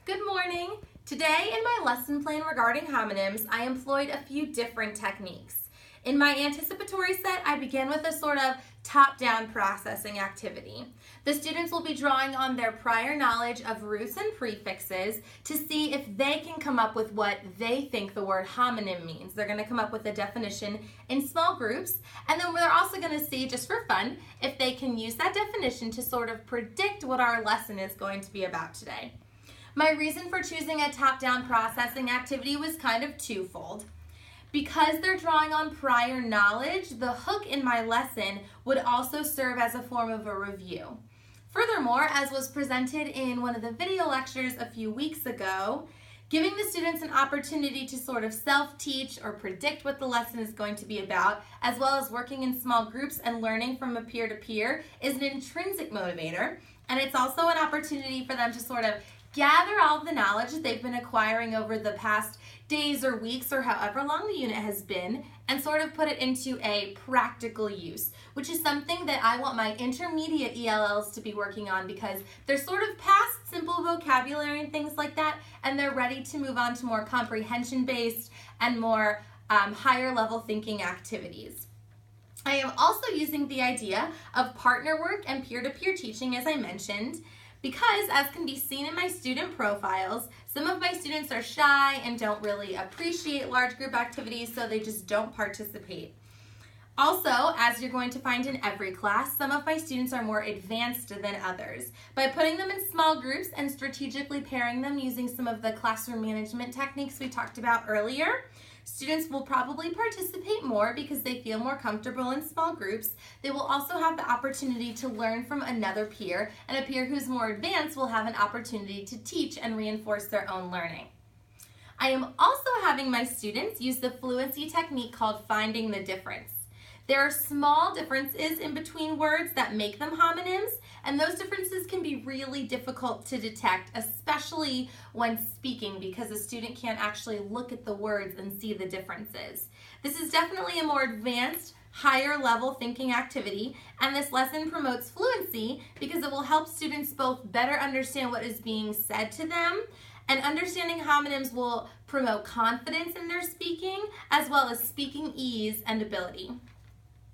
Good morning. Today in my lesson plan regarding homonyms, I employed a few different techniques. In my anticipatory set, I began with a sort of top-down processing activity. The students will be drawing on their prior knowledge of roots and prefixes to see if they can come up with what they think the word homonym means. They're going to come up with a definition in small groups, and then they're also going to see, just for fun, if they can use that definition to sort of predict what our lesson is going to be about today. My reason for choosing a top-down processing activity was kind of twofold. Because they're drawing on prior knowledge, the hook in my lesson would also serve as a form of a review. Furthermore, as was presented in one of the video lectures a few weeks ago, giving the students an opportunity to sort of self-teach or predict what the lesson is going to be about, as well as working in small groups and learning from a peer-to-peer, is an intrinsic motivator, and it's also an opportunity for them to sort of gather all the knowledge that they've been acquiring over the past days or weeks or however long the unit has been and sort of put it into a practical use, which is something that I want my intermediate ELLs to be working on because they're sort of past simple vocabulary and things like that, and they're ready to move on to more comprehension-based and more higher level thinking activities. I am also using the idea of partner work and peer-to-peer teaching, as I mentioned, because, as can be seen in my student profiles, some of my students are shy and don't really appreciate large group activities, so they just don't participate. Also, as you're going to find in every class, some of my students are more advanced than others. By putting them in small groups and strategically pairing them using some of the classroom management techniques we talked about earlier, students will probably participate more because they feel more comfortable in small groups. They will also have the opportunity to learn from another peer, and a peer who's more advanced will have an opportunity to teach and reinforce their own learning. I am also having my students use the fluency technique called finding the difference. There are small differences in between words that make them homonyms, and those differences can be really difficult to detect, especially when speaking, because a student can't actually look at the words and see the differences. This is definitely a more advanced, higher level thinking activity, and this lesson promotes fluency because it will help students both better understand what is being said to them, and understanding homonyms will promote confidence in their speaking, as well as speaking ease and ability.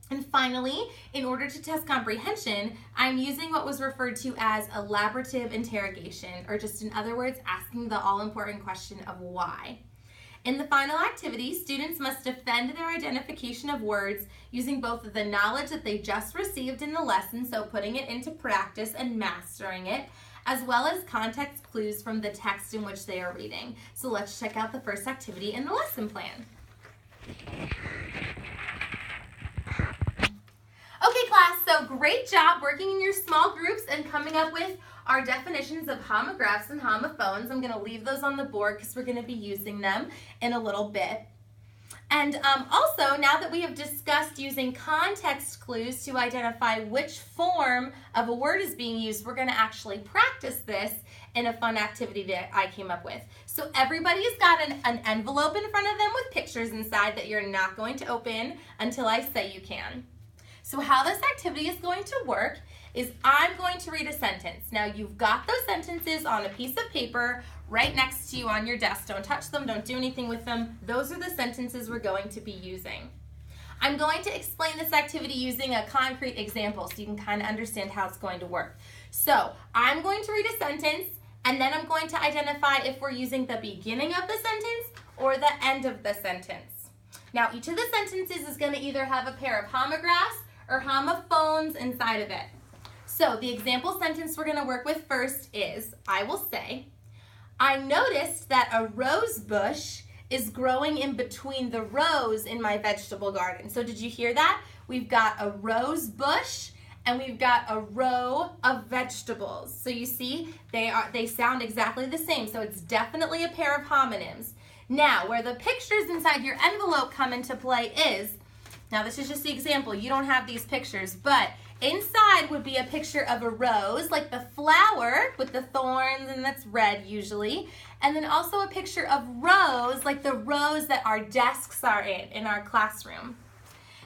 And finally, in order to test comprehension, I'm using what was referred to as elaborative interrogation, or just in other words, asking the all-important question of why. In the final activity, students must defend their identification of words using both the knowledge that they just received in the lesson, so putting it into practice and mastering it, as well as context clues from the text in which they are reading. So let's check out the first activity in the lesson plan. Okay, class, so great job working in your small groups and coming up with our definitions of homographs and homophones. I'm going to leave those on the board because we're going to be using them in a little bit. And also, now that we have discussed using context clues to identify which form of a word is being used, we're going to actually practice this in a fun activity that I came up with. So everybody's got an envelope in front of them with pictures inside that you're not going to open until I say you can. So how this activity is going to work is I'm going to read a sentence. Now you've got those sentences on a piece of paper right next to you on your desk. Don't touch them, don't do anything with them. Those are the sentences we're going to be using. I'm going to explain this activity using a concrete example so you can kind of understand how it's going to work. So I'm going to read a sentence, and then I'm going to identify if we're using the beginning of the sentence or the end of the sentence. Now each of the sentences is going to either have a pair of homographs or homophones inside of it. So the example sentence we're going to work with first is, I will say, I noticed that a rose bush is growing in between the rows in my vegetable garden. So did you hear that? We've got a rose bush and we've got a row of vegetables. So you see, they sound exactly the same. So it's definitely a pair of homonyms. Now, where the pictures inside your envelope come into play is, now this is just the example, you don't have these pictures, but inside would be a picture of a rose, like the flower with the thorns, and that's red usually, and then also a picture of rows, like the rows that our desks are in our classroom.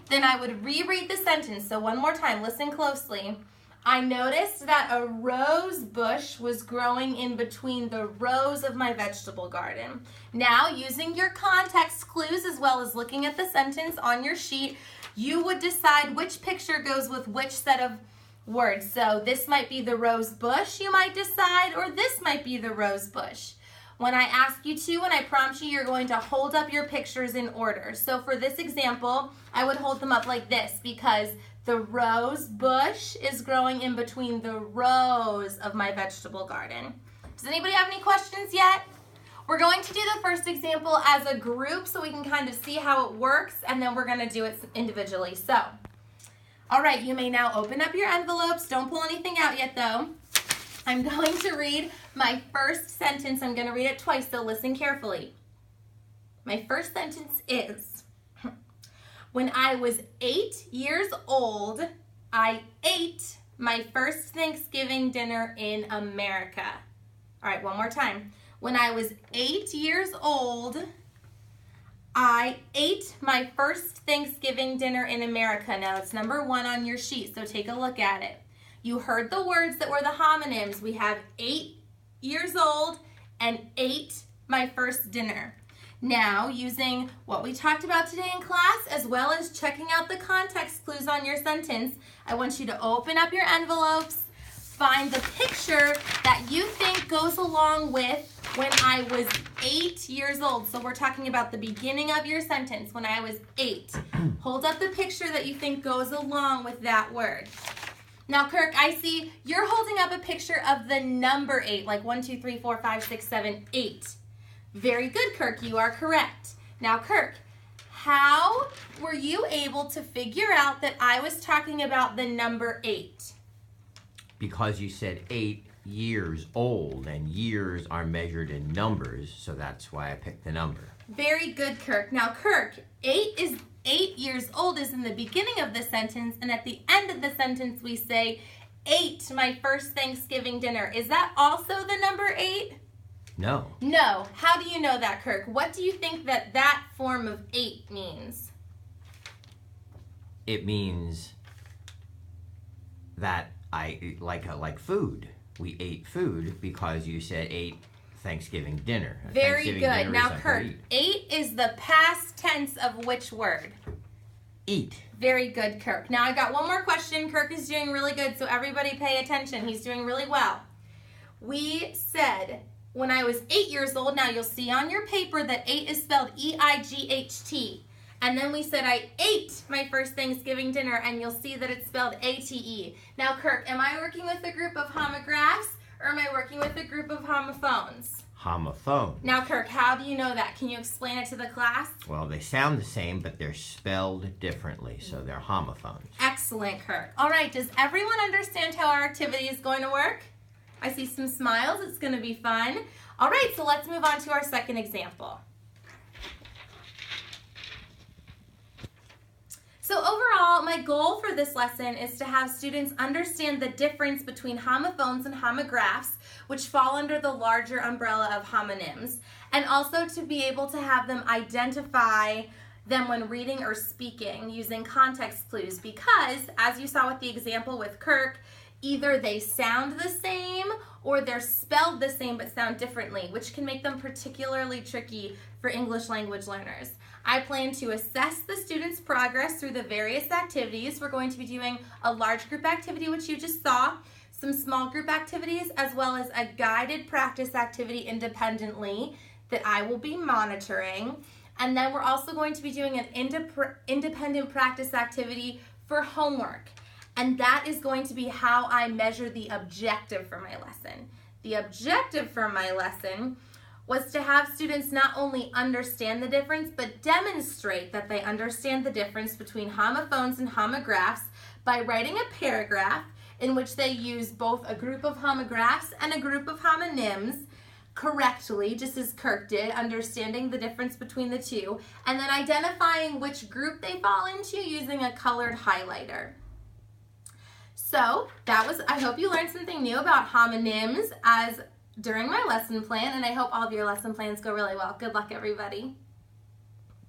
Then I would reread the sentence, so one more time, listen closely. I noticed that a rose bush was growing in between the rows of my vegetable garden. Now, using your context clues as well as looking at the sentence on your sheet, you would decide which picture goes with which set of words. So this might be the rose bush, you might decide, or this might be the rose bush. When I ask you to and I prompt you, you're going to hold up your pictures in order. So for this example, I would hold them up like this because the rose bush is growing in between the rows of my vegetable garden. Does anybody have any questions yet? We're going to do the first example as a group so we can kind of see how it works, and then we're going to do it individually. So, all right, you may now open up your envelopes. Don't pull anything out yet, though. I'm going to read my first sentence. I'm going to read it twice, so listen carefully. My first sentence is, when I was 8 years old, I ate my first Thanksgiving dinner in America. All right, one more time. When I was 8 years old, I ate my first Thanksgiving dinner in America. Now, it's number 1 on your sheet, so take a look at it. You heard the words that were the homonyms. We have 8 years old and ate my first dinner. Now, using what we talked about today in class, as well as checking out the context clues on your sentence, I want you to open up your envelopes, find the picture that you think goes along with when I was 8 years old. So we're talking about the beginning of your sentence, when I was 8. Hold up the picture that you think goes along with that word. Now, Kirk, I see you're holding up a picture of the number 8, like 1, 2, 3, 4, 5, 6, 7, 8. Very good, Kirk. You are correct. Now, Kirk, how were you able to figure out that I was talking about the number 8? Because you said 8 years old, and years are measured in numbers, so that's why I picked the number. Very good, Kirk. Now, Kirk, 8 years old is in the beginning of the sentence, and at the end of the sentence we say, ate my first Thanksgiving dinner. Is that also the number 8? No. No. How do you know that, Kirk? What do you think that form of 8 means? It means that I like food. We ate food because you said 8 Thanksgiving dinner. Very Thanksgiving good. dinner Now, Kirk, 8 is the past tense of which word? Eat. Very good, Kirk. Now, I got one more question. Kirk is doing really good, so everybody pay attention. He's doing really well. We said, when I was 8 years old, now you'll see on your paper that 8 is spelled E-I-G-H-T. And then we said I ate my first Thanksgiving dinner, and you'll see that it's spelled A-T-E. Now, Kirk, am I working with a group of homographs, or am I working with a group of homophones? Homophones. Now, Kirk, how do you know that? Can you explain it to the class? Well, they sound the same, but they're spelled differently, so they're homophones. Excellent, Kirk. All right, does everyone understand how our activity is going to work? I see some smiles. It's going to be fun. All right, so let's move on to our second example. So overall, my goal for this lesson is to have students understand the difference between homophones and homographs, which fall under the larger umbrella of homonyms, and also to be able to have them identify them when reading or speaking using context clues, because as you saw with the example with Kirk, either they sound the same or they're spelled the same but sound differently, which can make them particularly tricky for English language learners. I plan to assess the students' progress through the various activities. We're going to be doing a large group activity, which you just saw, some small group activities, as well as a guided practice activity independently that I will be monitoring. And then we're also going to be doing an independent practice activity for homework. And that is going to be how I measure the objective for my lesson. The objective for my lesson was to have students not only understand the difference, but demonstrate that they understand the difference between homophones and homographs by writing a paragraph in which they use both a group of homographs and a group of homonyms correctly, just as Kirk did, understanding the difference between the two, and then identifying which group they fall into using a colored highlighter. So I hope you learned something new about homonyms during my lesson plan, and I hope all of your lesson plans go really well. Good luck, everybody.